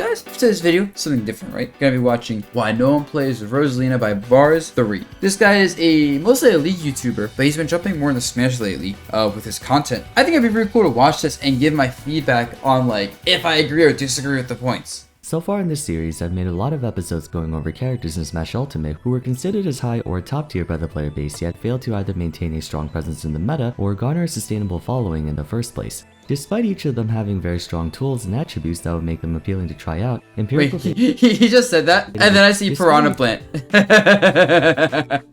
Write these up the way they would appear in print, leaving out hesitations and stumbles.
guys, for today's video, something different, right? Gonna be watching Why No One Plays Rosalina by Vars 3. This guy is mostly a League YouTuber, but he's been jumping more into Smash lately with his content. I think it'd be really cool to watch this and give my feedback on like if I agree or disagree with the points. So far in this series, I've made a lot of episodes going over characters in Smash Ultimate who were considered as high or top tier by the player base, yet failed to either maintain a strong presence in the meta or garner a sustainable following in the first place. Despite each of them having very strong tools and attributes that would make them appealing to try out, empirical he just said that, and then I see Piranha Plant. Oh,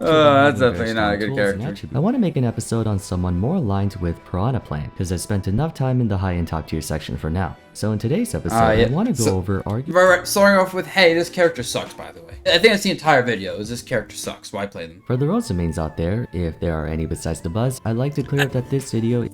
that's definitely not a good character. I want to make an episode on someone more aligned with Piranha Plant, because I spent enough time in the high and top tier section for now. So in today's episode, I want to go over arguments. Right, starting off with, hey, this character sucks, by the way. I think that's the entire video, is this character sucks, why play them? For the Rosa mains out there, if there are any besides Dabuz, I'd like to clear up that this video...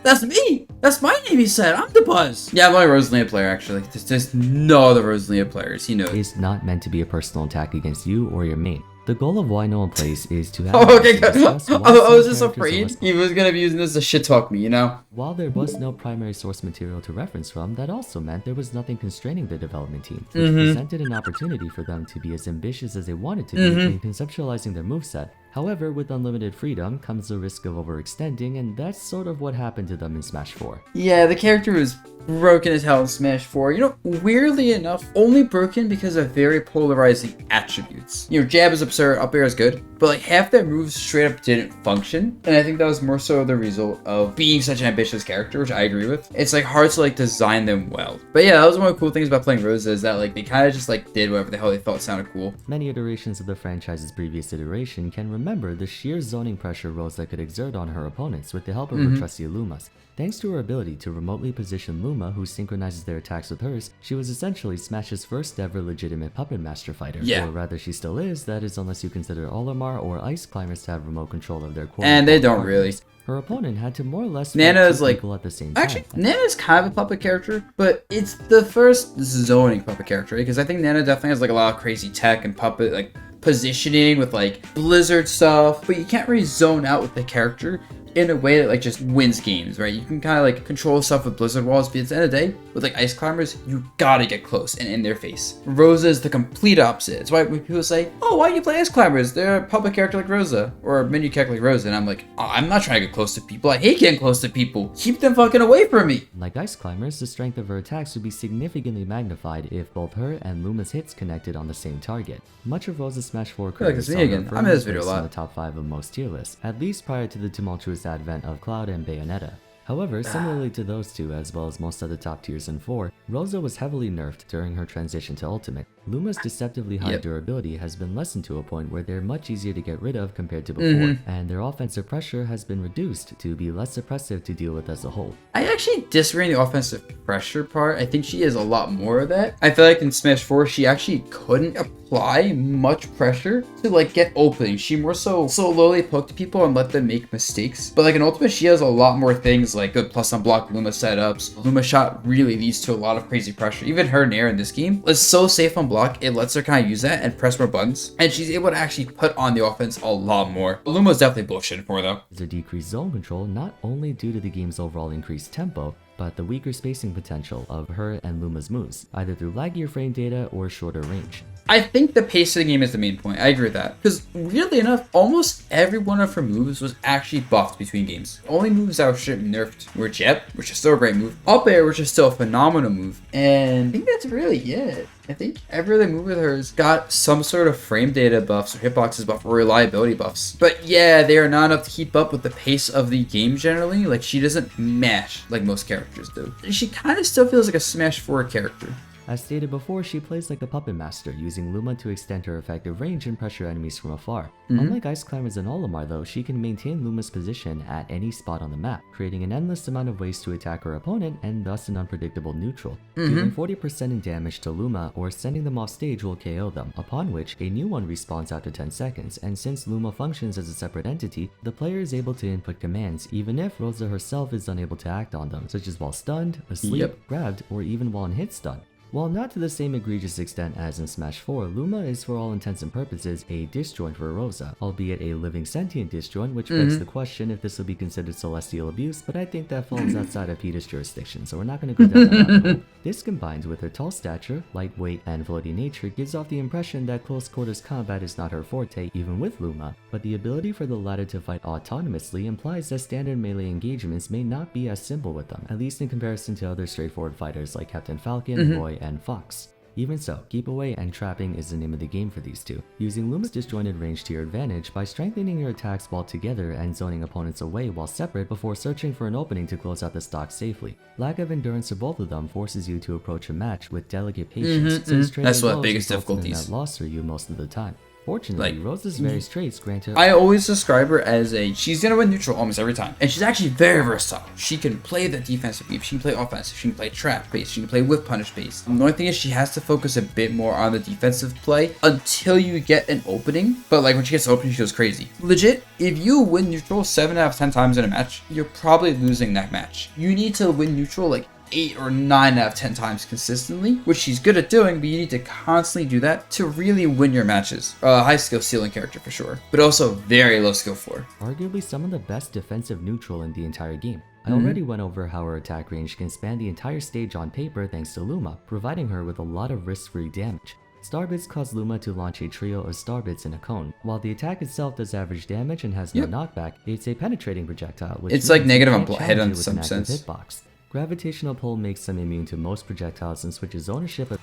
That's me! That's my name, he said. I'm Dabuz. Yeah, I'm only a Rosalina player, actually. There's no other Rosalina players, he knows. Is not meant to be a personal attack against you or your main. The goal of Why No One Plays is to have... Oh, okay, good. I was just afraid he was gonna be using this to shit talk me, you know? While there was no primary source material to reference from, that also meant there was nothing constraining the development team, which presented an opportunity for them to be as ambitious as they wanted to be in conceptualizing their moveset. However, with unlimited freedom comes the risk of overextending, and that's sort of what happened to them in Smash 4. Yeah, the character was broken as hell in Smash 4. You know, weirdly enough, only broken because of very polarizing attributes. You know, jab is absurd, up air is good, but like half their moves straight up didn't function, and I think that was more so the result of being such an ambitious character, which I agree with. It's like hard to like design them well. But yeah, that was one of the cool things about playing Rosa, is that like they kind of just like did whatever the hell they thought sounded cool. Many iterations of the franchise's previous iteration can remember the sheer zoning pressure Rosa could exert on her opponents with the help of her trusty Lumas. Thanks to her ability to remotely position Luma, who synchronizes their attacks with hers, she was essentially Smash's first ever legitimate puppet master fighter. Yeah. Or rather she still is, that is unless you consider Olimar or Ice Climbers to have remote control of their core. And they don't really. Her opponent had to more or less Nana is like people at the same time. Actually, Nana is kind of a puppet character, but it's the first zoning puppet character, because I think Nana definitely has like a lot of crazy tech and puppet like positioning with like Blizzard stuff, but you can't really zone out with the character in a way that like just wins games, right? You can kind of like control stuff with Blizzard walls, but at the end of the day, with like Ice Climbers, you gotta get close and in their face. Rosa is the complete opposite. It's why when people say, oh, why do you play Ice Climbers? They're a public character like Rosa, or a menu character like Rosa, and I'm like, oh, I'm not trying to get close to people. I hate getting close to people. Keep them fucking away from me. Like Ice Climbers, the strength of her attacks would be significantly magnified if both her and Luma's hits connected on the same target. Much of Rosa's Smash 4 career is me again. I'm in this video a lot. In the top 5 of most tier lists, at least prior to the tumultuous advent of Cloud and Bayonetta. However, similarly to those two, as well as most of the top tiers in 4, Rosa was heavily nerfed during her transition to Ultimate. Luma's deceptively high durability has been lessened to a point where they're much easier to get rid of compared to before, and their offensive pressure has been reduced to be less oppressive to deal with as a whole. I actually disagree on the offensive pressure part. I think she has a lot more of that. I feel like in Smash 4, she actually couldn't apply much pressure to like get openings. She more so slowly poked people and let them make mistakes. But like in Ultimate, she has a lot more things like good plus on block Luma setups. Luma shot really leads to a lot of crazy pressure. Even her Nair in this game is so safe on block, it lets her kind of use that and press more buttons, and she's able to actually put on the offense a lot more. Luma's definitely bullshit for though. There's a decreased zone control not only due to the game's overall increased tempo, but the weaker spacing potential of her and Luma's moves, either through laggier frame data or shorter range. I think the pace of the game is the main point. I agree with that. Because weirdly enough, almost every one of her moves was actually buffed between games. Only moves that were straight nerfed were Jet, which is still a great move, Up Air, which is still a phenomenal move, and I think that's really it. I think every other move with her has got some sort of frame data buffs or hitboxes buff or reliability buffs. But yeah, they are not enough to keep up with the pace of the game generally. Like, she doesn't mash like most characters do. She kind of still feels like a Smash 4 character. As stated before, she plays like a puppet master, using Luma to extend her effective range and pressure enemies from afar. Unlike Ice Climbers and Olimar though, she can maintain Luma's position at any spot on the map, creating an endless amount of ways to attack her opponent and thus an unpredictable neutral. Dealing 40% in damage to Luma or sending them off stage will KO them, upon which a new one respawns after 10 seconds, and since Luma functions as a separate entity, the player is able to input commands even if Rosa herself is unable to act on them, such as while stunned, asleep, grabbed, or even while in hit stun. While not to the same egregious extent as in Smash 4, Luma is for all intents and purposes a disjoint for Rosa, albeit a living sentient disjoint, which begs the question if this would be considered celestial abuse, but I think that falls outside of PETA's jurisdiction, so we're not going to go down that rabbit hole. This combined with her tall stature, lightweight, and floaty nature gives off the impression that close quarters combat is not her forte, even with Luma, but the ability for the latter to fight autonomously implies that standard melee engagements may not be as simple with them, at least in comparison to other straightforward fighters like Captain Falcon, Roy, and Fox. Even so, keep away and trapping is the name of the game for these two, using Luma's disjointed range to your advantage by strengthening your attacks while together and zoning opponents away while separate before searching for an opening to close out the stock safely. Lack of endurance for both of them forces you to approach a match with delicate patience, since trading That's what blows biggest results in a difficulties. net loss for you most of the time. Fortunately, Like, Rosa's various traits grant her. I always describe her as she's gonna win neutral almost every time. And she's actually very versatile. She can play the defensive beat, she can play offensive, she can play trap base, she can play whip punish base. The only thing is she has to focus a bit more on the defensive play until you get an opening. But like when she gets open, she goes crazy. Legit, if you win neutral 7 out of 10 times in a match, you're probably losing that match. You need to win neutral like 8 or 9 out of 10 times consistently, which she's good at doing, but you need to constantly do that to really win your matches. High skill ceiling character for sure, but also very low skill floor. Arguably some of the best defensive neutral in the entire game. I already went over how her attack range can span the entire stage on paper thanks to Luma, providing her with a lot of risk-free damage. Starbits cause Luma to launch a trio of starbits in a cone. While the attack itself does average damage and has no knockback, it's a penetrating projectile, which It's like negative on can't hit challenge in you with some an active sense. hitbox. Gravitational pull makes them immune to most projectiles and switches ownership of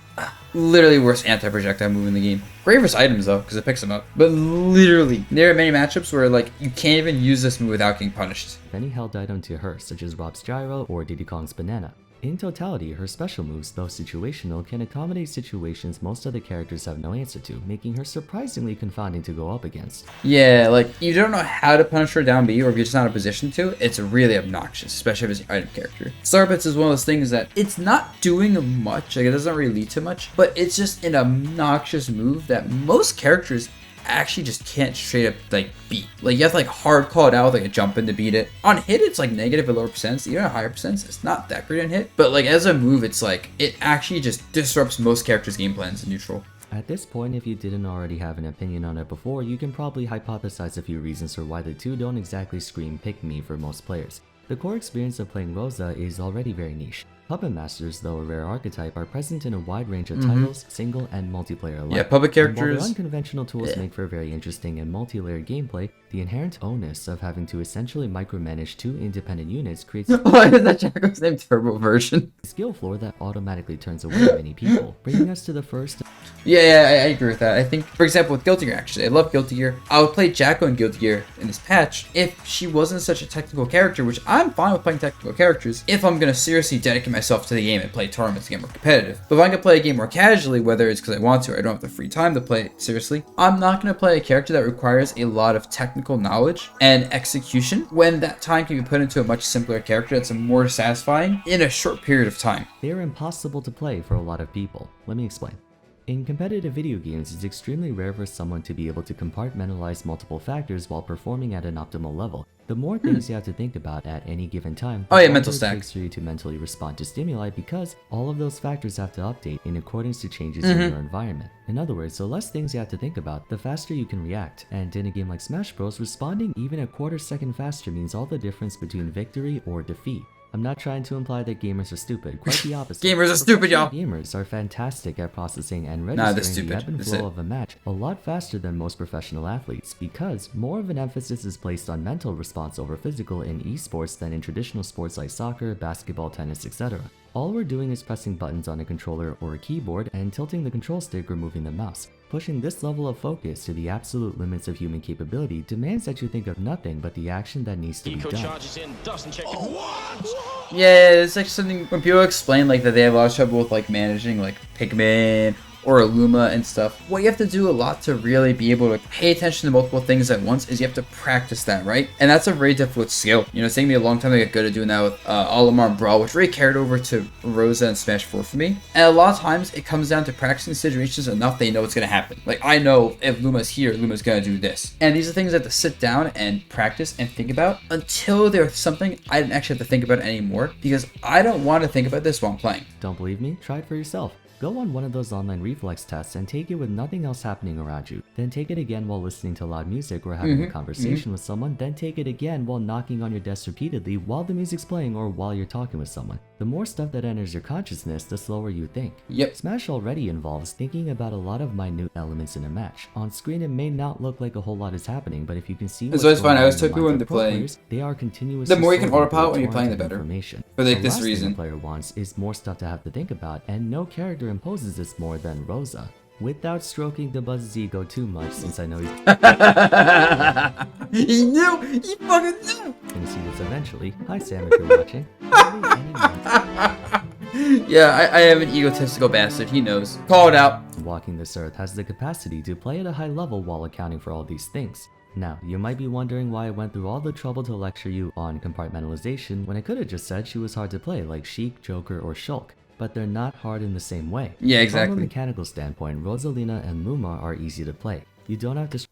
Literally worst anti-projectile move in the game. Great versus items though, because it picks them up. But literally, there are many matchups where like you can't even use this move without getting punished. any held item to her, such as Rob's Gyro or Diddy Kong's Banana. In totality, her special moves, though situational, can accommodate situations most other characters have no answer to, making her surprisingly confounding to go up against. Yeah, like you don't know how to punish her down B, or if you're just not in a position to, it's really obnoxious, especially if it's your item character. Starbits is one of those things that it's not doing much, like it doesn't really lead to much, but it's just an obnoxious move that most characters actually just can't straight up like beat. Like you have to like hard call it out with like a jump in to beat it. On hit it's like negative at lower percents, even at higher percents it's not that great on hit, but like as a move it's like it actually just disrupts most characters' game plans in neutral. At this point, if you didn't already have an opinion on it before, you can probably hypothesize a few reasons for why the two don't exactly scream pick me for most players. The core experience of playing Rosa is already very niche. Puppet Masters, though a rare archetype, are present in a wide range of titles, single and multiplayer alike. Yeah, puppet And while characters. their unconventional tools make for very interesting and multi-layered gameplay, the inherent onus of having to essentially micromanage two independent units creates Why is that Jacko's name Turbo version? a skill floor that automatically turns away many people, bringing us to the first. Yeah, I agree with that. I think, for example, with Guilty Gear, actually, I love Guilty Gear. I would play Jacko in Guilty Gear in this patch if she wasn't such a technical character, which I'm fine with playing technical characters if I'm going to seriously dedicate myself to the game and play tournaments to get more competitive. But if I'm going to play a game more casually, whether it's because I want to or I don't have the free time to play it seriously, I'm not going to play a character that requires a lot of technical knowledge and execution when that time can be put into a much simpler character that's more satisfying in a short period of time. They are impossible to play for a lot of people. Let me explain. In competitive video games, it's extremely rare for someone to be able to compartmentalize multiple factors while performing at an optimal level. The more things you have to think about at any given time, the Oh yeah, longer mental it stack. takes for you to mentally respond to stimuli because all of those factors have to update in accordance to changes in your environment. In other words, the less things you have to think about, the faster you can react. And in a game like Smash Bros, responding even a quarter second faster means all the difference between victory or defeat. I'm not trying to imply that gamers are stupid, quite the opposite. Gamers are stupid, y'all. Gamers are fantastic at processing and Nah, they're registering the stupid. ebb and That's flow it. of a match a lot faster than most professional athletes because more of an emphasis is placed on mental response over physical in esports than in traditional sports like soccer, basketball, tennis, etc. All we're doing is pressing buttons on a controller or a keyboard and tilting the control stick or moving the mouse. Pushing this level of focus to the absolute limits of human capability demands that you think of nothing but the action that needs to be Eco done. charges in, doesn't check. Yeah, it's like something when people explain like that they have a lot of trouble with like managing like Pikmin or Luma and stuff. What you have to do a lot to really be able to pay attention to multiple things at once is you have to practice that, right? And that's a very difficult skill. You know, it's taken me a long time to get good at doing that with Olimar and Brawl, which really carried over to Rosa and Smash 4 for me. And a lot of times it comes down to practicing situations enough they know what's going to happen. Like I know if Luma's here, Luma's going to do this. And these are things I have to sit down and practice and think about until there's something I didn't actually have to think about anymore because I don't want to think about this while I'm playing. Don't believe me? Try it for yourself. Go on one of those online reflex tests and take it with nothing else happening around you. Then take it again while listening to loud music or having a conversation with someone. Then take it again while knocking on your desk repeatedly while the music's playing or while you're talking with someone. The more stuff that enters your consciousness, the slower you think. Yep. Smash already involves thinking about a lot of minute elements in a match. On screen, it may not look like a whole lot is happening, but if you can see it's always fun. I always tell people when they're playing, players, they are continuously. The more you can sorting autopilot when through you're playing, the torrents of better. information. For like The this last thing reason. a player wants is more stuff to have to think about, and no character imposes this more than Rosa. Without stroking Dabuz's ego too much, since I know he's He knew! He fucking knew! gonna see this eventually. Hi Sam, if you're watching. Yeah, I am an egotistical bastard. He knows. Call it out. Walking this earth has the capacity to play at a high level while accounting for all these things. Now, you might be wondering why I went through all the trouble to lecture you on compartmentalization when I could have just said she was hard to play like Sheik, Joker, or Shulk. But they're not hard in the same way. Yeah, exactly. From a mechanical standpoint, Rosalina and Luma are easy to play. You don't have to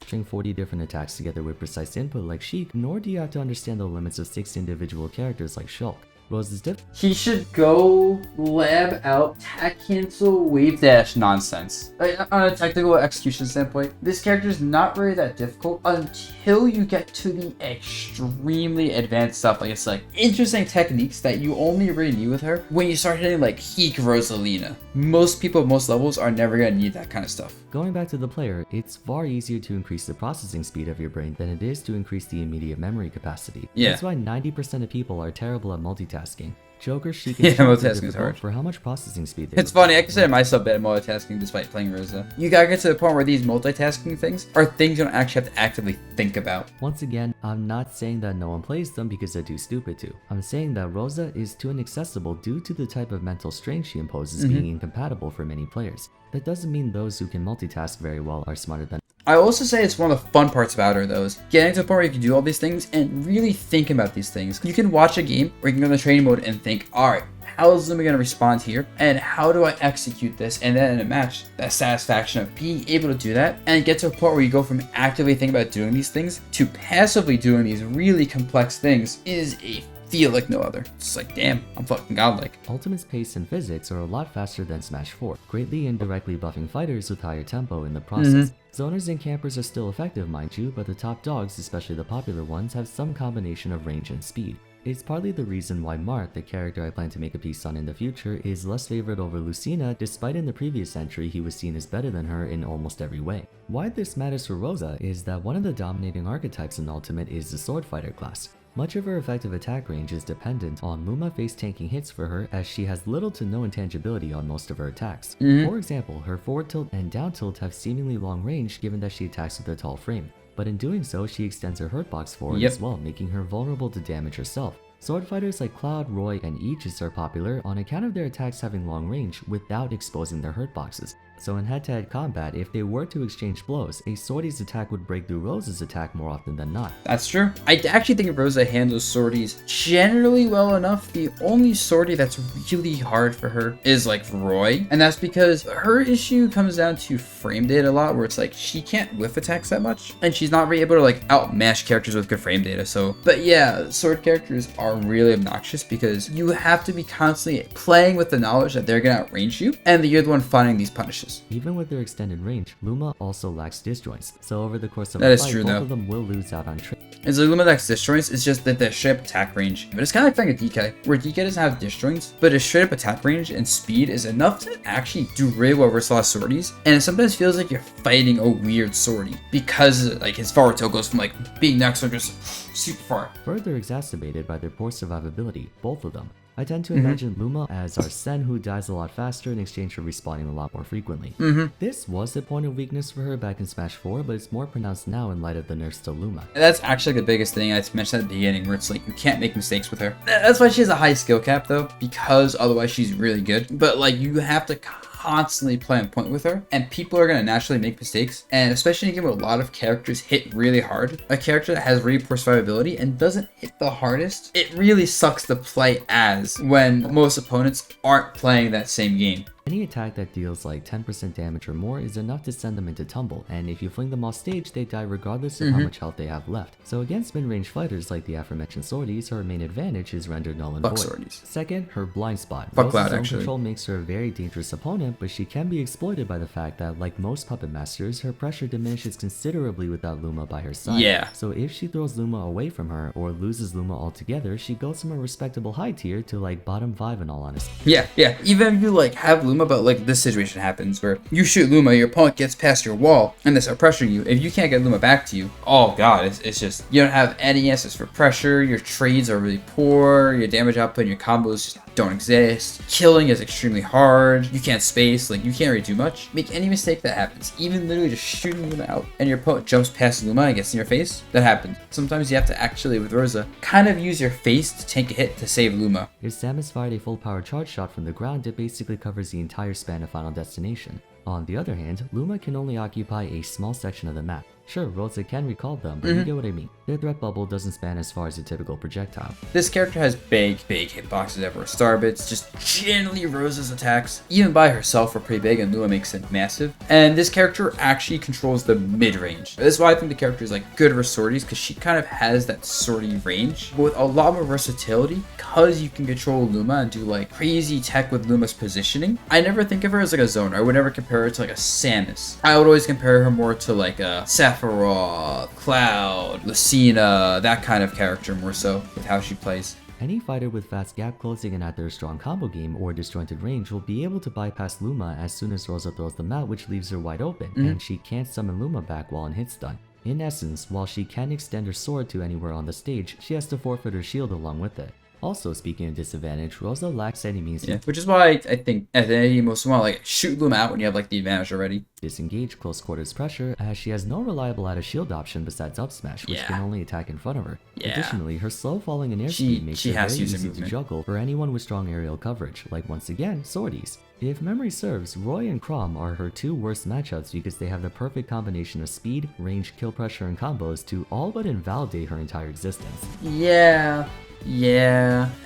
string 40 different attacks together with precise input like Sheik, nor do you have to understand the limits of 6 individual characters like Shulk. Rosa's He should go lab out attack cancel wave dash nonsense. On a technical execution standpoint, this character is not really that difficult until you get to the extremely advanced stuff. Like it's like interesting techniques that you only really need with her when you start hitting like Heek Rosalina. Most people at most levels are never gonna need that kind of stuff. Going back to the player, it's far easier to increase the processing speed of your brain than it is to increase the immediate memory capacity. Yeah. That's why 90% of people are terrible at multitasking. Joker, Sheik, Yeah, and Shulk are multitasking is difficult hard. for how much processing speed they It's funny, I consider myself bad at multitasking despite playing Rosa. You gotta get to the point where these multitasking things are things you don't actually have to actively think about. Once again, I'm not saying that no one plays them because they're too stupid to. I'm saying that Rosa is too inaccessible due to the type of mental strain she imposes being incompatible for many players. That doesn't mean those who can multitask very well are smarter than. I also say it's one of the fun parts about her though, is getting to the point where you can do all these things and really think about these things. You can watch a game or you can go in the training mode and think, alright, how is Luma going to respond here? And how do I execute this? And then in a match, that satisfaction of being able to do that and get to a point where you go from actively thinking about doing these things to passively doing these really complex things is a feel like no other. It's like, damn, I'm fucking godlike. Ultimate's pace and physics are a lot faster than Smash 4, greatly indirectly buffing fighters with higher tempo in the process. Zoners and campers are still effective, mind you, but the top dogs, especially the popular ones, have some combination of range and speed. It's partly the reason why Mart, the character I plan to make a piece on in the future, is less favored over Lucina, despite in the previous entry he was seen as better than her in almost every way. Why this matters for Rosa is that one of the dominating archetypes in Ultimate is the sword fighter class. Much of her effective attack range is dependent on Luma face tanking hits for her, as she has little to no intangibility on most of her attacks. For example, her forward tilt and down tilt have seemingly long range given that she attacks with a tall frame, but in doing so she extends her hurt box forward as well, making her vulnerable to damage herself. Sword fighters like Cloud, Roy, and Aegis are popular on account of their attacks having long range without exposing their hurt boxes. So in head-to-head combat, if they were to exchange blows, a Swordie's attack would break through Rosa's attack more often than not. That's true. I actually think Rosa handles Swordies generally well enough. The only Swordie that's really hard for her is like Roy, and that's because her issue comes down to frame data a lot, where it's like she can't whiff attacks that much, and she's not really able to like outmash characters with good frame data. So, but yeah, sword characters are really obnoxious because you have to be constantly playing with the knowledge that they're gonna outrange you, and that you're the one finding these punishes. Even with their extended range, Luma also lacks disjoints, so over the course of That a is fight, true, both though. of them will lose out on It's like Luma lacks disjoints, it's just that the straight up attack range. But it's kind of like a DK, where DK doesn't have disjoints, but his straight up attack range and speed is enough to actually do really well versus a lot of Swordies. And it sometimes feels like you're fighting a weird Swordie because like his forward tilt goes from like being next to just super far. further exacerbated by their poor survivability, both of them. I tend to imagine Luma as our Sen who dies a lot faster in exchange for respawning a lot more frequently. This was a point of weakness for her back in Smash 4, but it's more pronounced now in light of the nerfs to Luma. That's actually the biggest thing I mentioned at the beginning, where it's like you can't make mistakes with her. That's why she has a high skill cap though, because otherwise she's really good. But like you have to constantly play on point with her, and people are gonna naturally make mistakes. And especially in a game where a lot of characters hit really hard, a character that has really poor survivability and doesn't hit the hardest, it really sucks to play as when most opponents aren't playing that same game. Any attack that deals like 10% damage or more is enough to send them into tumble, and if you fling them off stage, they die regardless of how much health they have left. So against mid-range fighters like the aforementioned swordies, her main advantage is rendered null and Fuck void. swordies. Second, her blind spot. Fuck Rose's Cloud, zone actually. control makes her a very dangerous opponent, but she can be exploited by the fact that, like most puppet masters, her pressure diminishes considerably without Luma by her side. Yeah. So if she throws Luma away from her, or loses Luma altogether, she goes from a respectable high tier to like bottom 5 in all honesty. Yeah. Even if you like have Luma, but like this situation happens where you shoot Luma, your opponent gets past your wall, and they start pressuring you. If you can't get Luma back to you, oh god, it's just, you don't have any answers for pressure, your trades are really poor, your damage output and your combos just don't exist, killing is extremely hard, you can't space, like you can't really do much. Make any mistake that happens, even literally just shooting Luma out, and your opponent jumps past Luma and gets in your face, that happens. Sometimes you have to actually, with Rosa, kind of use your face to take a hit to save Luma. If Samus fired a full power charge shot from the ground, it basically covers the entire span of Final Destination. On the other hand, Luma can only occupy a small section of the map. Sure, Rosa can recall them, but you get what I mean. Their threat bubble doesn't span as far as a typical projectile. This character has big hitboxes everywhere. Starbits, just generally Rosa's attacks, even by herself, are pretty big, and Luma makes it massive. And this character actually controls the mid-range. This is why I think the character is like good for swordies, because she kind of has that swordy range, but with a lot more versatility, because you can control Luma and do like crazy tech with Luma's positioning. I never think of her as like a zoner. I would never compare her to like a Samus. I would always compare her more to like a Sephiroth, Cloud, Lucina, that kind of character more so with how she plays. Any fighter with fast gap closing and either a strong combo game or disjointed range will be able to bypass Luma as soon as Rosa throws them out, which leaves her wide open, and she can't summon Luma back while on hit stun. In essence, while she can extend her sword to anywhere on the stage, she has to forfeit her shield along with it. Also, speaking of disadvantage, Rosa lacks any means to Which is why I think at the end you most want to like shoot Luma out when you have like the advantage already. disengage close quarters pressure, as she has no reliable out of shield option besides up smash, which can only attack in front of her. Additionally, her slow falling and airspeed makes her very easy to juggle for anyone with strong aerial coverage, like once again, swordies. If memory serves, Roy and Chrom are her two worst matchups because they have the perfect combination of speed, range, kill pressure, and combos to all but invalidate her entire existence. Yeah,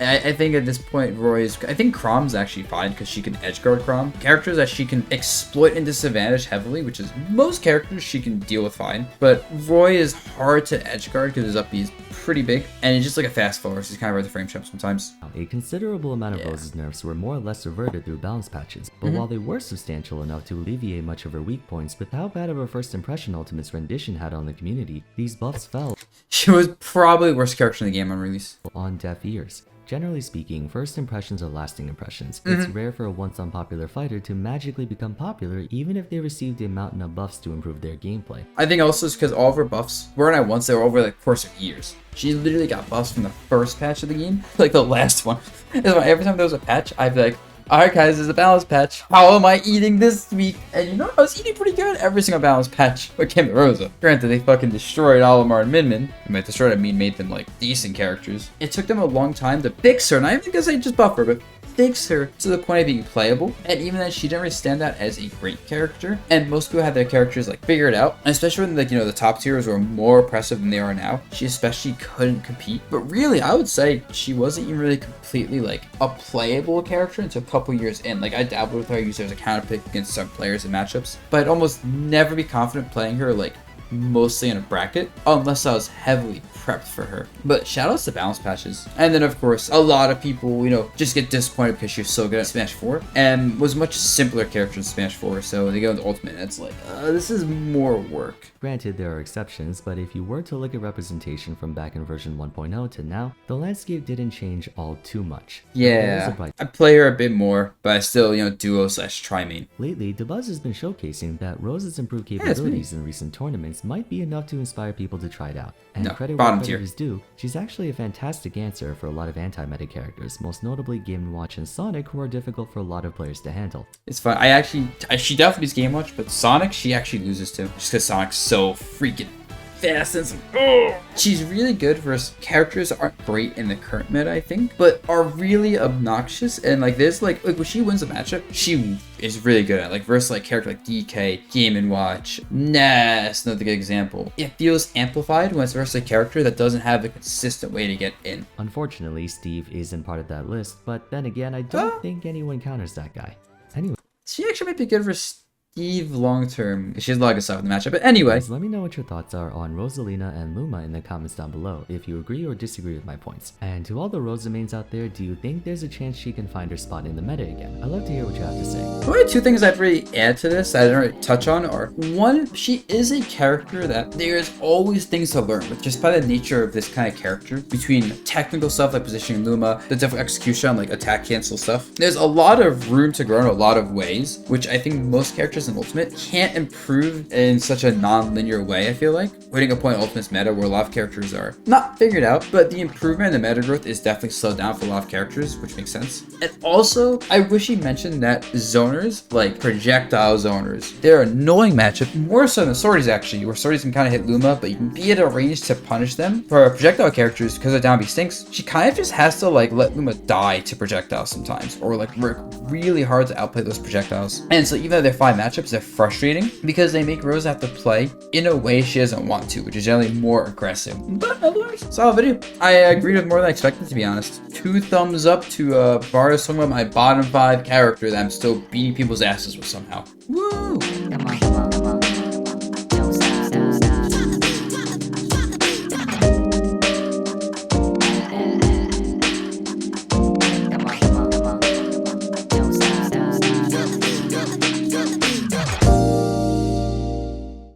I think at this point I think Chrom's actually fine because she can edgeguard Chrom. Characters that she can exploit and disadvantage heavily, which is most characters she can deal with fine. But Roy is hard to edgeguard because his up B is pretty big, and it's just like a fast forward, so he's kind of hard to frame jump sometimes. A considerable amount of Rose's nerfs were more or less reverted through balance patches, but while they were substantial enough to alleviate much of her weak points with how bad of a first impression Ultimate's rendition had on the community, these buffs fell She was probably the worst character in the game on release. on deaf ears. Generally speaking, first impressions are lasting impressions. It's rare for a once unpopular fighter to magically become popular even if they received a mountain of buffs to improve their gameplay. I think also it's because all of her buffs weren't at once, they were over the course of years. She literally got buffs from the first patch of the game, like the last one. That's why every time there was a patch, I'd be like, alright guys, there's a balance patch. How am I eating this week? And you know, I was eating pretty good every single balance patch. What came to Rosa? Granted, they fucking destroyed Olimar and Min Min. And by destroyed, I mean made them like decent characters. It took them a long time to fix her, and I don't think they just buff her, but fix her to the point of being playable. And even then, she didn't really stand out as a great character. And most people had their characters like figured out, and especially when like, you know, the top tiers were more oppressive than they are now. She especially couldn't compete. But really, I would say she wasn't even really completely like a playable character until a couple years in. Like I dabbled with her, I used her as a counter pick against some players in matchups, but I'd almost never be confident playing her like mostly in a bracket unless I was heavily prepped for her. But shoutouts to balance patches. And then of course a lot of people, you know, just get disappointed because she's so good at Smash 4 and was much simpler character in Smash 4, so they go into Ultimate and it's like this is more work. Granted, there are exceptions, but if you were to look at representation from back in version 1.0 to now, the landscape didn't change all too much. Yeah, I play her a bit more, but I still, you know, duo/tri main. Lately, Dabuz has been showcasing that Rose's improved capabilities in recent tournaments might be enough to inspire people to try it out. And credit where credit is due, she's actually a fantastic answer for a lot of anti-meta characters, most notably Game & Watch and Sonic, who are difficult for a lot of players to handle. It's fun. She definitely beats Game Watch, but Sonic, she actually loses to. Just because Sonic's so freaking fast and she's really good versus characters that aren't great in the current meta, I think, but are really obnoxious. And like this, like when she wins a matchup, she is really good at like versus like character like DK, Game & Watch, Ness, another good example. It feels amplified when it's versus a character that doesn't have a consistent way to get in. Unfortunately, Steve isn't part of that list, but then again, I don't think anyone counters that guy. Anyway. She actually might be good for Steve long term. She has a lot of good stuff in the matchup. But anyway. Guys, let me know what your thoughts are on Rosalina and Luma in the comments down below, if you agree or disagree with my points. And to all the Rosa mains out there, do you think there's a chance she can find her spot in the meta again? I'd love to hear what you have to say. Only two things I'd really add to this that I didn't really touch on are, one, she is a character that there's always things to learn with, just by the nature of this kind of character, between technical stuff like positioning Luma, the different execution on like attack cancel stuff. There's a lot of room to grow in a lot of ways, which I think most characters in Ultimate can't improve in such a non-linear way, I feel like. Hitting a point in Ultimate's meta where a lot of characters are not figured out, but the improvement in the meta growth is definitely slowed down for a lot of characters, which makes sense. And also, I wish he mentioned that zoners, like projectile zoners, they're an annoying matchup, more so than swordies actually, where swordies can kind of hit Luma, but you can be at a range to punish them. For projectile characters, because of down B stinks, she kind of just has to like let Luma die to projectiles sometimes, or like work really hard to outplay those projectiles. And so even though they're 5 matchups, they're frustrating because they make Rosa have to play in a way she doesn't want to, which is generally more aggressive. But otherwise, solid video. I agreed with more than I expected, to be honest. 2 thumbs up to Vars, talking about my bottom 5 character that I'm still beating people's asses with somehow. Woo! Come on, come on.